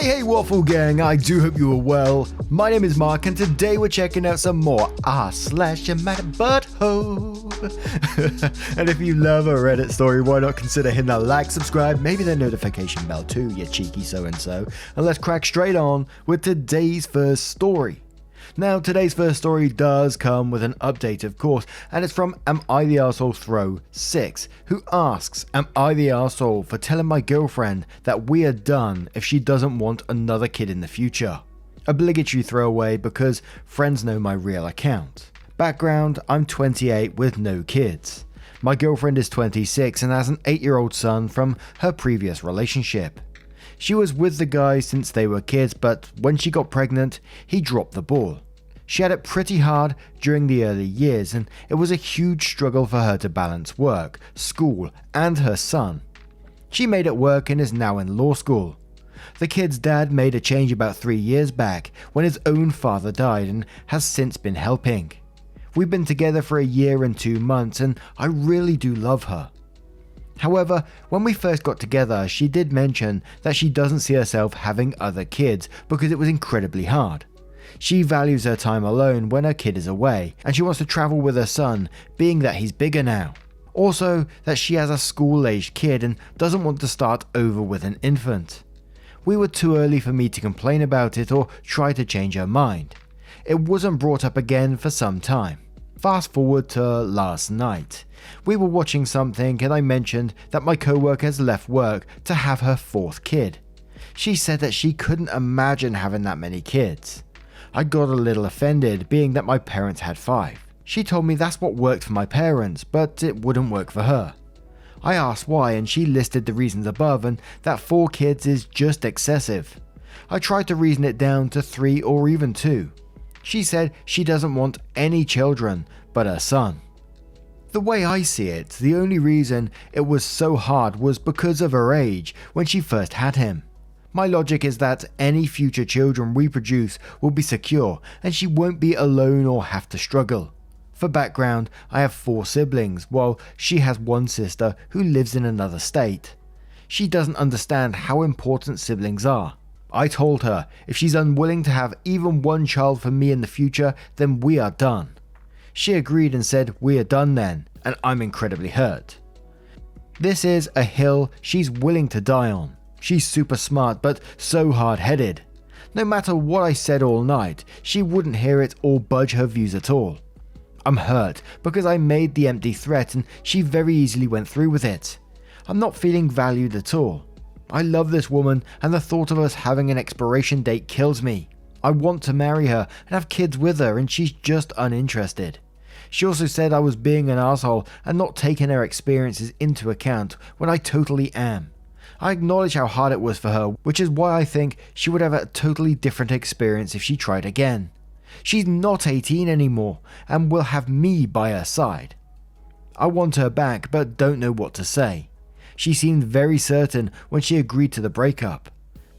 Hey Waffle Gang, I do hope you are well. My name is Mark and today we're checking out some more r/your butthole. And if you love a Reddit story, why not consider hitting that like, subscribe, maybe the notification bell too, you cheeky so-and-so. And let's crack straight on with today's first story. Now, today's first story does come with an update, of course, and it's from Am I the Arsehole Throw 6, who asks, am I the arsehole for telling my girlfriend that we are done if she doesn't want another kid in the future? Obligatory throwaway because friends know my real account. Background, I'm 28 with no kids. My girlfriend is 26 and has an 8-year-old son from her previous relationship. She was with the guy since they were kids, but when she got pregnant, he dropped the ball. She had it pretty hard during the early years, and it was a huge struggle for her to balance work, school, and her son. She made it work and is now in law school. The kid's dad made a change about 3 years back when his own father died and has since been helping. We've been together for a year and 2 months, and I really do love her. However, when we first got together, she did mention that she doesn't see herself having other kids because it was incredibly hard. She values her time alone when her kid is away, and she wants to travel with her son, being that he's bigger now. Also, that she has a school-aged kid and doesn't want to start over with an infant. We were too early for me to complain about it or try to change her mind. It wasn't brought up again for some time. Fast forward to last night. We were watching something and I mentioned that my co-worker has left work to have her 4th kid. She said that she couldn't imagine having that many kids. I got a little offended, being that my parents had 5. She told me that's what worked for my parents, but it wouldn't work for her. I asked why and she listed the reasons above, and that 4 kids is just excessive. I tried to reason it down to 3 or even 2. She said she doesn't want any children, but her son. The way I see it, the only reason it was so hard was because of her age when she first had him. My logic is that any future children we produce will be secure and she won't be alone or have to struggle. For background, I have 4 siblings, while she has 1 sister who lives in another state. She doesn't understand how important siblings are. I told her if she's unwilling to have even 1 child for me in the future, then we are done. She agreed and said we are done then, and I'm incredibly hurt. This is a hill she's willing to die on. She's super smart but so hard-headed. No matter what I said all night, she wouldn't hear it or budge her views at all. I'm hurt because I made the empty threat and she very easily went through with it. I'm not feeling valued at all. I love this woman and the thought of us having an expiration date kills me. I want to marry her and have kids with her and she's just uninterested. She also said I was being an asshole and not taking her experiences into account when I totally am. I acknowledge how hard it was for her, which is why I think she would have a totally different experience if she tried again. She's not 18 anymore and will have me by her side. I want her back but don't know what to say. She seemed very certain when she agreed to the breakup.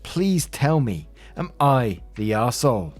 Please tell me, am I the arsehole?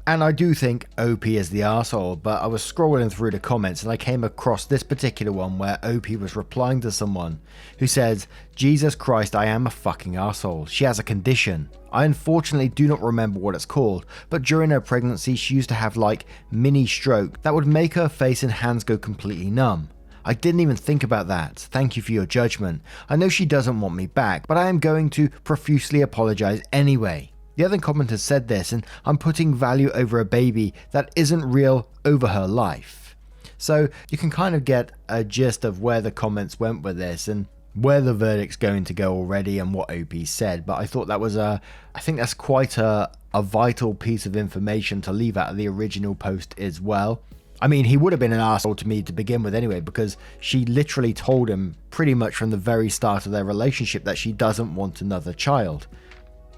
And I do think OP is the arsehole, but I was scrolling through the comments and I came across this particular one where OP was replying to someone who says, Jesus Christ, I am a fucking arsehole. She has a condition. I unfortunately do not remember what it's called, but during her pregnancy she used to have like mini stroke that would make her face and hands go completely numb. I didn't even think about that. Thank you for your judgment. I know she doesn't want me back, but I am going to profusely apologize anyway. The other commenter said this, and I'm putting value over a baby that isn't real over her life. So you can kind of get a gist of where the comments went with this and where the verdict's going to go already and what OP said. But I thought that was I think that's quite a vital piece of information to leave out of the original post as well. I mean, he would have been an arsehole to me to begin with anyway, because she literally told him pretty much from the very start of their relationship that she doesn't want another child.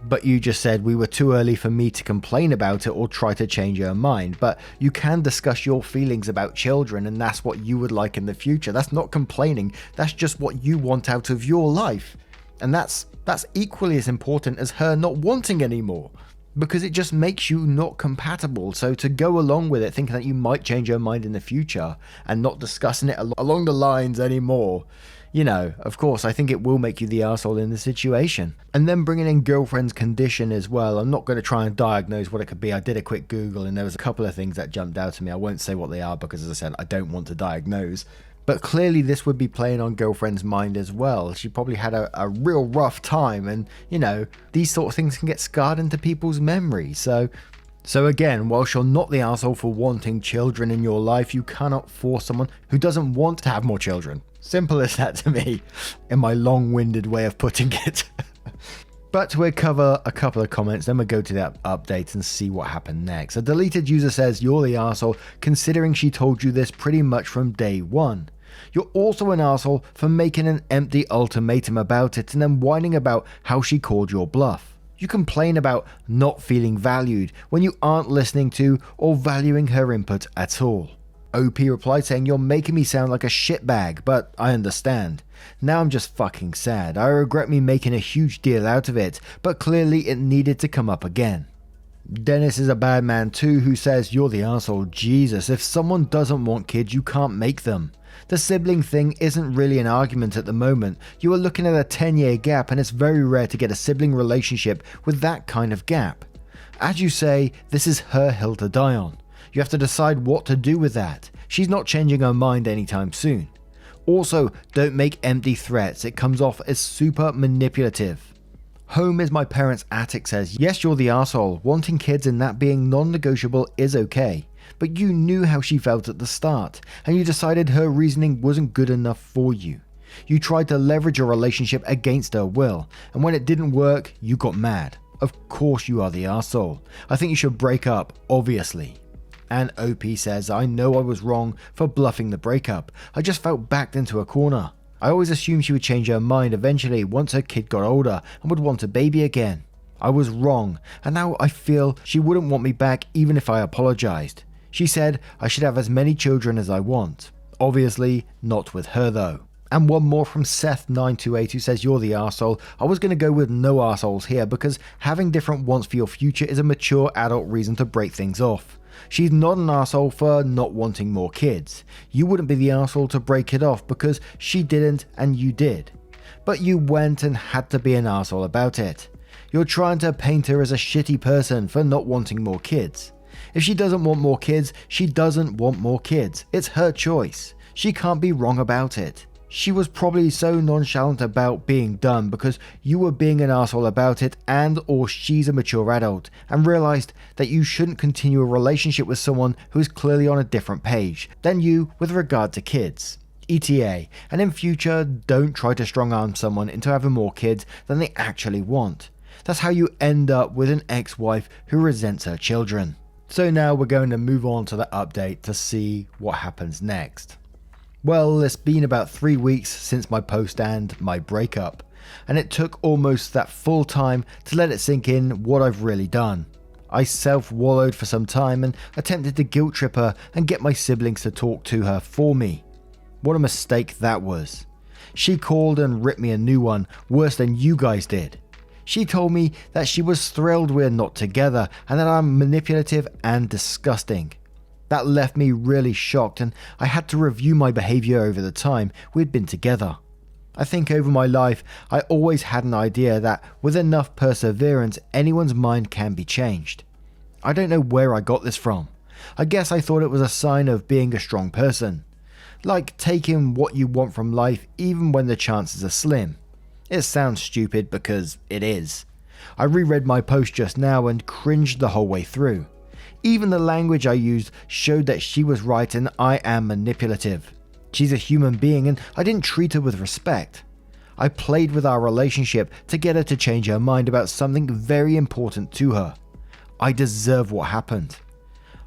But you just said we were too early for me to complain about it or try to change her mind. But you can discuss your feelings about children and that's what you would like in the future. That's not complaining. That's just what you want out of your life. And that's equally as important as her not wanting anymore. Because it just makes you not compatible. So to go along with it thinking that you might change her mind in the future and not discussing it along the lines anymore You know, of course, I think it will make you the arsehole in the situation. And then bringing in girlfriend's condition as well. I'm not going to try and diagnose what it could be. I did a quick Google and there was a couple of things that jumped out to me. I won't say what they are because, as I said, I don't want to diagnose. But clearly this would be playing on girlfriend's mind as well. She probably had a real rough time, and, you know, these sort of things can get scarred into people's memory. So again, whilst you're not the arsehole for wanting children in your life, you cannot force someone who doesn't want to have more children. Simple as that to me, in my long-winded way of putting it. But we'll cover a couple of comments, then we'll go to that update and see what happened next. A deleted user says, "You're the arsehole, considering she told you this pretty much from day one. You're also an arsehole for making an empty ultimatum about it and then whining about how she called your bluff. You complain about not feeling valued when you aren't listening to or valuing her input at all." OP replied saying, "You're making me sound like a shitbag, but I understand. Now I'm just fucking sad. I regret me making a huge deal out of it, but clearly it needed to come up again." Dennis is a bad man too, who says, "You're the arsehole. Jesus, if someone doesn't want kids, you can't make them. The sibling thing isn't really an argument at the moment. You are looking at a 10-year gap and it's very rare to get a sibling relationship with that kind of gap. As you say, this is her hill to die on. You have to decide what to do with that. She's not changing her mind anytime soon. Also, don't make empty threats. It comes off as super manipulative." Home is my parents' attic says, "Yes, you're the arsehole. Wanting kids and that being non-negotiable is okay. But you knew how she felt at the start, and you decided her reasoning wasn't good enough for you. You tried to leverage a relationship against her will, and when it didn't work, you got mad. Of course you are the arsehole. I think you should break up, obviously." And OP says, "I know I was wrong for bluffing the breakup. I just felt backed into a corner. I always assumed she would change her mind eventually once her kid got older and would want a baby again. I was wrong, and now I feel she wouldn't want me back even if I apologized. She said I should have as many children as I want. Obviously, not with her though." And one more from Seth928 who says, "You're the arsehole. I was going to go with no arseholes here because having different wants for your future is a mature adult reason to break things off. She's not an arsehole for not wanting more kids. You wouldn't be the arsehole to break it off because she didn't and you did. But you went and had to be an arsehole about it. You're trying to paint her as a shitty person for not wanting more kids. If she doesn't want more kids, she doesn't want more kids. It's her choice. She can't be wrong about it. She was probably so nonchalant about being done because you were being an arsehole about it, and or she's a mature adult and realized that you shouldn't continue a relationship with someone who is clearly on a different page than you with regard to kids. ETA, and in future, don't try to strong arm someone into having more kids than they actually want. That's how you end up with an ex-wife who resents her children." So now we're going to move on to the update to see what happens next. Well, it's been about 3 weeks since my post and my breakup, and it took almost that full time to let it sink in what I've really done. I self-wallowed for some time and attempted to guilt trip her and get my siblings to talk to her for me. What a mistake that was. She called and ripped me a new one, worse than you guys did. She told me that she was thrilled we're not together and that I'm manipulative and disgusting. That left me really shocked, and I had to review my behaviour over the time we'd been together. I think over my life, I always had an idea that with enough perseverance, anyone's mind can be changed. I don't know where I got this from. I guess I thought it was a sign of being a strong person. Like taking what you want from life even when the chances are slim. It sounds stupid because it is. I reread my post just now and cringed the whole way through. Even the language I used showed that she was right and I am manipulative. She's a human being and I didn't treat her with respect. I played with our relationship to get her to change her mind about something very important to her. I deserve what happened.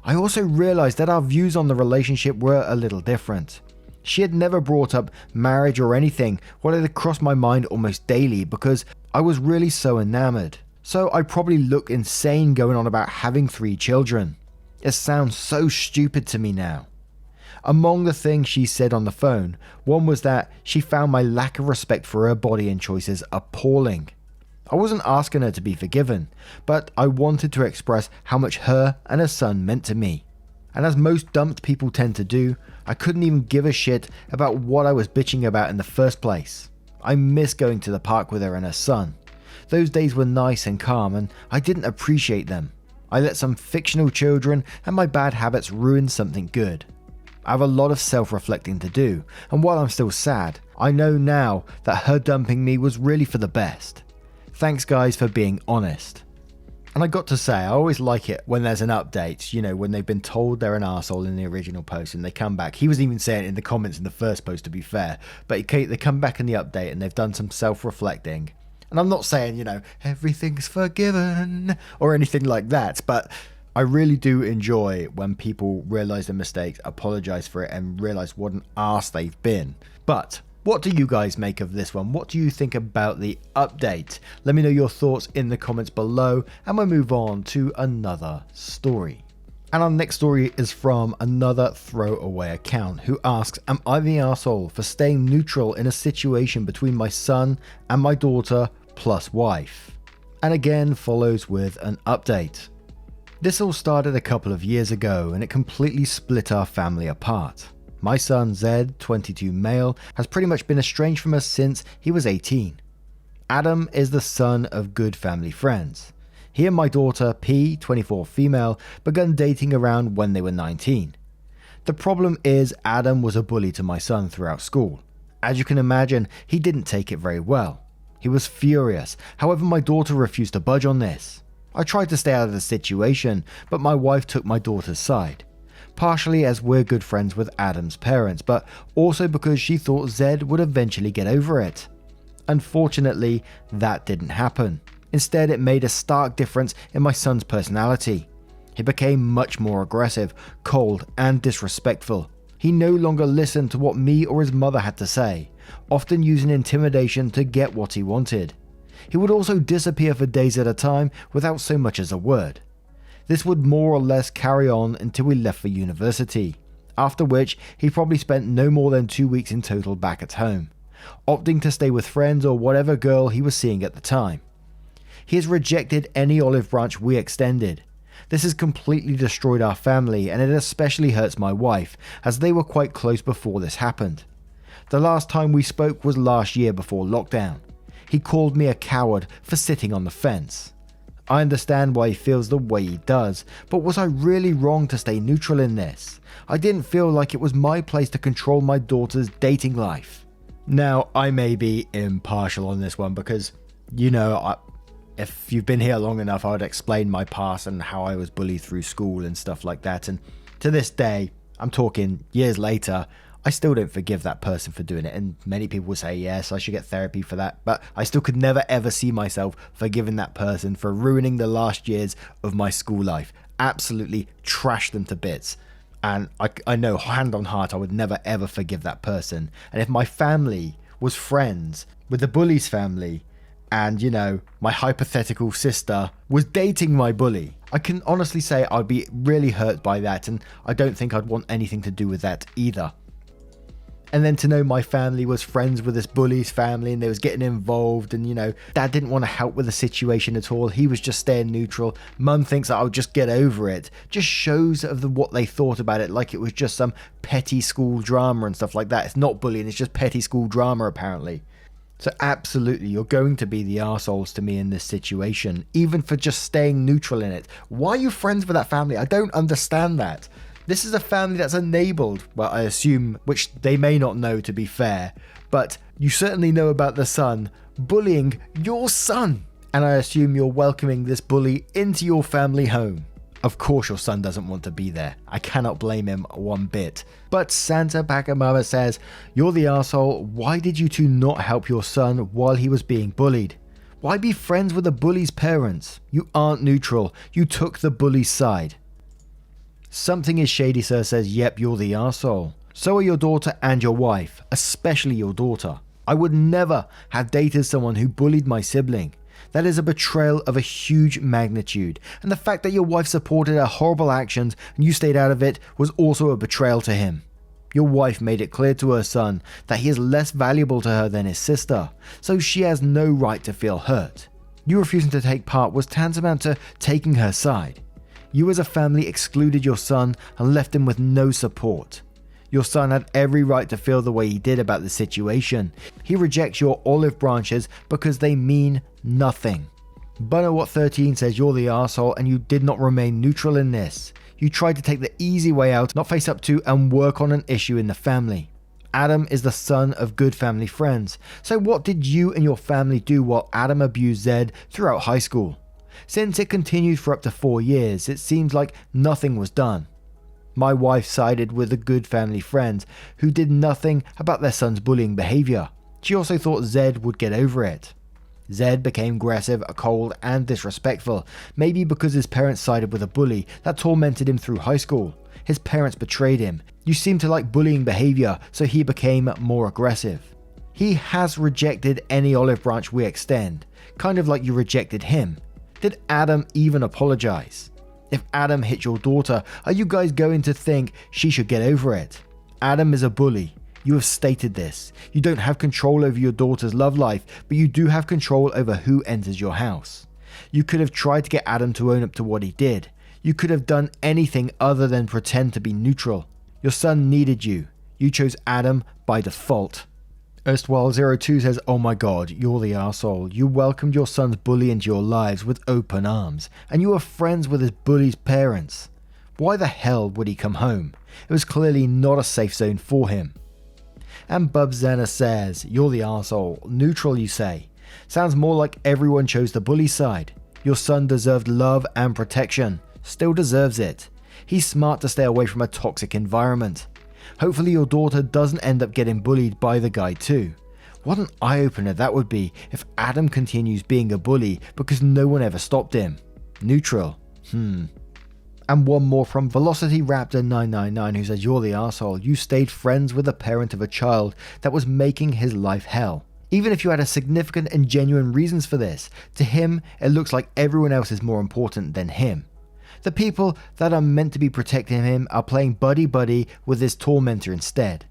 I also realized that our views on the relationship were a little different. She had never brought up marriage or anything, while it had crossed my mind almost daily because I was really so enamored. So I probably look insane going on about having 3 children. It sounds so stupid to me now. Among the things she said on the phone, one was that she found my lack of respect for her body and choices appalling. I wasn't asking her to be forgiven, but I wanted to express how much her and her son meant to me. And as most dumped people tend to do, I couldn't even give a shit about what I was bitching about in the first place. I miss going to the park with her and her son. Those days were nice and calm, and I didn't appreciate them. I let some fictional children and my bad habits ruin something good. I have a lot of self-reflecting to do, and while I'm still sad, I know now that her dumping me was really for the best. Thanks guys for being honest. And I got to say, I always like it when there's an update, when they've been told they're an arsehole in the original post and they come back. He was even saying it in the comments in the first post, to be fair, but they come back in the update and they've done some self-reflecting. And I'm not saying, everything's forgiven or anything like that, but I really do enjoy when people realise their mistakes, apologise for it, and realise what an arse they've been. But what do you guys make of this one? What do you think about the update? Let me know your thoughts in the comments below, and we'll move on to another story. And our next story is from another throwaway account who asks, am I the arsehole for staying neutral in a situation between my son and my daughter plus wife? And again follows with an update. This all started a couple of years ago and it completely split our family apart. My son Zed, 22 male, has pretty much been estranged from us since he was 18. Adam is the son of good family friends. He and my daughter P, 24 female, began dating around when they were 19. The problem is Adam was a bully to my son throughout school. As you can imagine, he didn't take it very well. He was furious, however my daughter refused to budge on this. I tried to stay out of the situation, but my wife took my daughter's side. Partially as we're good friends with Adam's parents, but also because she thought Zed would eventually get over it. Unfortunately, that didn't happen. Instead, it made a stark difference in my son's personality. He became much more aggressive, cold, and disrespectful. He no longer listened to what me or his mother had to say, often using intimidation to get what he wanted. He would also disappear for days at a time without so much as a word. This would more or less carry on until we left for university, after which he probably spent no more than 2 weeks in total back at home, opting to stay with friends or whatever girl he was seeing at the time. He has rejected any olive branch we extended. This has completely destroyed our family, and it especially hurts my wife, as they were quite close before this happened. The last time we spoke was last year before lockdown. He called me a coward for sitting on the fence. I understand why he feels the way he does, but was I really wrong to stay neutral in this? I didn't feel like it was my place to control my daughter's dating life. Now, I may be impartial on this one because, if you've been here long enough, I would explain my past and how I was bullied through school and stuff like that. And to this day, I'm talking years later, I still don't forgive that person for doing it, and many people will say, yes, I should get therapy for that, but I still could never ever see myself forgiving that person for ruining the last years of my school life. Absolutely trashed them to bits. And I know, hand on heart, I would never ever forgive that person. And if my family was friends with the bully's family, and my hypothetical sister was dating my bully, I can honestly say I'd be really hurt by that, and I don't think I'd want anything to do with that either. And then to know my family was friends with this bully's family and they was getting involved, and dad didn't want to help with the situation at all. He was just staying neutral. Mum thinks that I'll just get over it. Just shows of what they thought about it, like it was just some petty school drama and stuff like that. It's not bullying, it's just petty school drama apparently. So absolutely, you're going to be the arseholes to me in this situation, even for just staying neutral in it. Why are you friends with that family? I don't understand that. This is a family that's enabled, well, I assume, which they may not know to be fair, but you certainly know about the son bullying your son. And I assume you're welcoming this bully into your family home. Of course your son doesn't want to be there. I cannot blame him one bit. But Santa Pacamama says, you're the arsehole. Why did you two not help your son while he was being bullied? Why be friends with the bully's parents? You aren't neutral. You took the bully's side. Something is shady, sir, says, yep, you're the arsehole. So are your daughter and your wife, especially your daughter. I would never have dated someone who bullied my sibling. That is a betrayal of a huge magnitude, and the fact that your wife supported her horrible actions and you stayed out of it was also a betrayal to him. Your wife made it clear to her son that he is less valuable to her than his sister, so she has no right to feel hurt. You refusing to take part was tantamount to taking her side. You as a family excluded your son and left him with no support. Your son had every right to feel the way he did about the situation. He rejects your olive branches because they mean nothing. Bunawat13 says you're the arsehole and you did not remain neutral in this. You tried to take the easy way out, not face up to and work on an issue in the family. Adam is the son of good family friends. So what did you and your family do while Adam abused Zed throughout high school? Since it continued for up to 4 years, it seems like nothing was done. My wife sided with the good family friends who did nothing about their son's bullying behavior. She also thought Zed would get over it. Zed became aggressive, cold, and disrespectful, maybe because his parents sided with a bully that tormented him through high school. His parents betrayed him. You seem to like bullying behavior, so he became more aggressive. He has rejected any olive branch we extend, kind of like you rejected him. Did Adam even apologize? If Adam hit your daughter, are you guys going to think she should get over it? Adam is a bully. You have stated this. You don't have control over your daughter's love life, but you do have control over who enters your house. You could have tried to get Adam to own up to what he did. You could have done anything other than pretend to be neutral. Your son needed you. You chose Adam by default. Erstwhile02 says, oh my god, you're the arsehole. You welcomed your son's bully into your lives with open arms, and you were friends with his bully's parents. Why the hell would he come home? It was clearly not a safe zone for him. And Bubzena says, you're the arsehole. Neutral, you say. Sounds more like everyone chose the bully side. Your son deserved love and protection. Still deserves it. He's smart to stay away from a toxic environment. Hopefully your daughter doesn't end up getting bullied by the guy too. What an eye-opener that would be if Adam continues being a bully because no one ever stopped him. Neutral. And one more from Velocity Raptor 999 who says, you're the arsehole. You stayed friends with the parent of a child that was making his life hell. Even if you had a significant and genuine reasons for this, to him it looks like everyone else is more important than him. The people that are meant to be protecting him are playing buddy-buddy with his tormentor instead.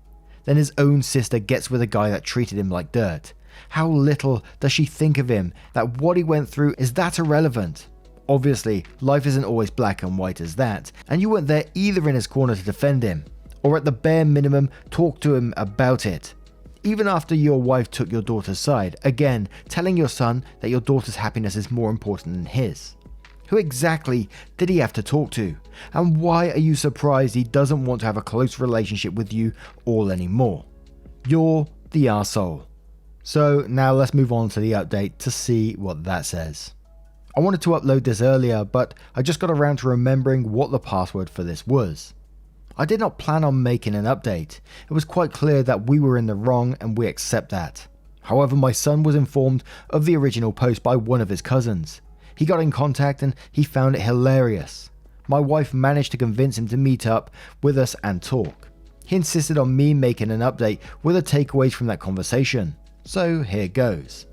Then his own sister gets with a guy that treated him like dirt. How little does she think of him that what he went through is that irrelevant? Obviously, life isn't always black and white as that, and you weren't there either in his corner to defend him, or at the bare minimum talk to him about it. Even after your wife took your daughter's side, again telling your son that your daughter's happiness is more important than his. Who exactly did he have to talk to? And why are you surprised he doesn't want to have a close relationship with you all anymore? You're the arsehole. So now let's move on to the update to see what that says. I wanted to upload this earlier, but I just got around to remembering what the password for this was. I did not plan on making an update. It was quite clear that we were in the wrong and we accept that. However, my son was informed of the original post by one of his cousins. He got in contact and he found it hilarious. My wife managed to convince him to meet up with us and talk. He insisted on me making an update with the takeaways from that conversation. So here goes.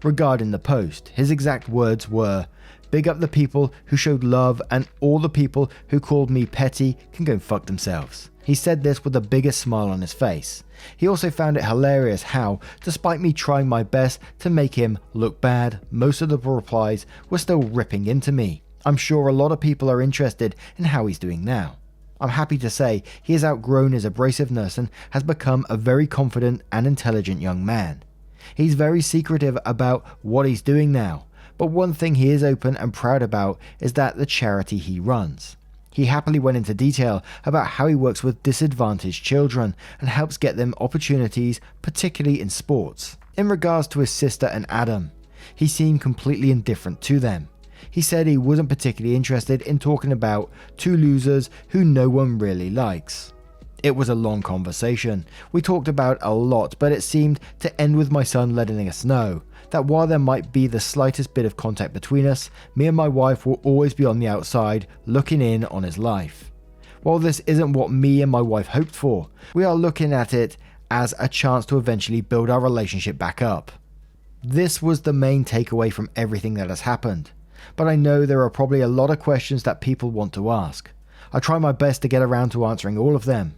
Regarding the post, his exact words were, big up the people who showed love and all the people who called me petty can go fuck themselves. He said this with the biggest smile on his face. He also found it hilarious how, despite me trying my best to make him look bad, most of the replies were still ripping into me. I'm sure a lot of people are interested in how he's doing now. I'm happy to say he has outgrown his abrasiveness and has become a very confident and intelligent young man. He's very secretive about what he's doing now, but one thing he is open and proud about is that the charity he runs. He happily went into detail about how he works with disadvantaged children and helps get them opportunities, particularly in sports. In regards to his sister and Adam, he seemed completely indifferent to them. He said he wasn't particularly interested in talking about two losers who no one really likes. It was a long conversation. We talked about a lot, but it seemed to end with my son letting us know that while there might be the slightest bit of contact between us, me and my wife will always be on the outside looking in on his life. While this isn't what me and my wife hoped for, we are looking at it as a chance to eventually build our relationship back up. This was the main takeaway from everything that has happened, but I know there are probably a lot of questions that people want to ask. I try my best to get around to answering all of them.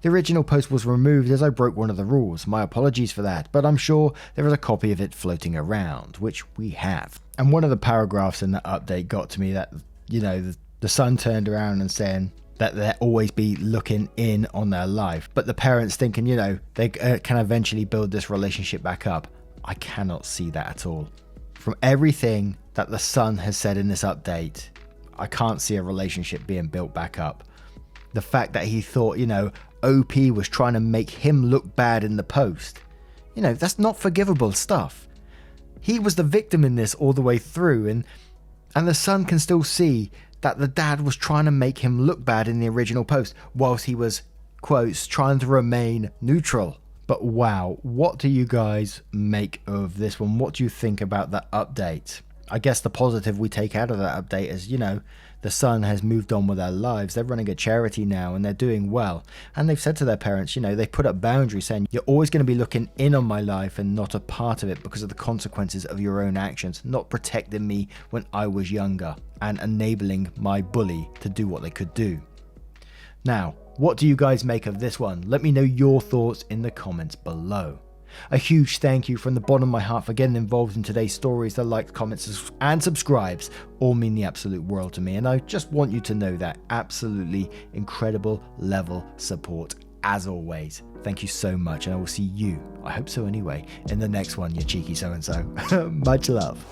The original post was removed as I broke one of the rules, my apologies for that, but I'm sure there is a copy of it floating around, which we have. And one of the paragraphs in that update got to me that, the The son turned around and saying that they'll always be looking in on their life. But the parents thinking, they can eventually build this relationship back up. I cannot see that at all. From everything that the son has said in this update, I can't see a relationship being built back up. The fact that he thought, OP was trying to make him look bad in the post. That's not forgivable stuff. He was the victim in this all the way through, and the son can still see that the dad was trying to make him look bad in the original post, whilst he was, quotes, trying to remain neutral. But wow, what do you guys make of this one? What do you think about that update? I guess the positive we take out of that update is, the son has moved on with their lives. They're running a charity now and they're doing well. And they've said to their parents, they put up boundaries saying, you're always going to be looking in on my life and not a part of it because of the consequences of your own actions, not protecting me when I was younger and enabling my bully to do what they could do. Now, what do you guys make of this one? Let me know your thoughts in the comments below. A huge thank you from the bottom of my heart for getting involved in today's stories. The likes, comments, and subscribes all mean the absolute world to me. And I just want you to know that absolutely incredible level support as always. Thank you so much. And I will see you, I hope so anyway, in the next one, you cheeky so-and-so. Much love.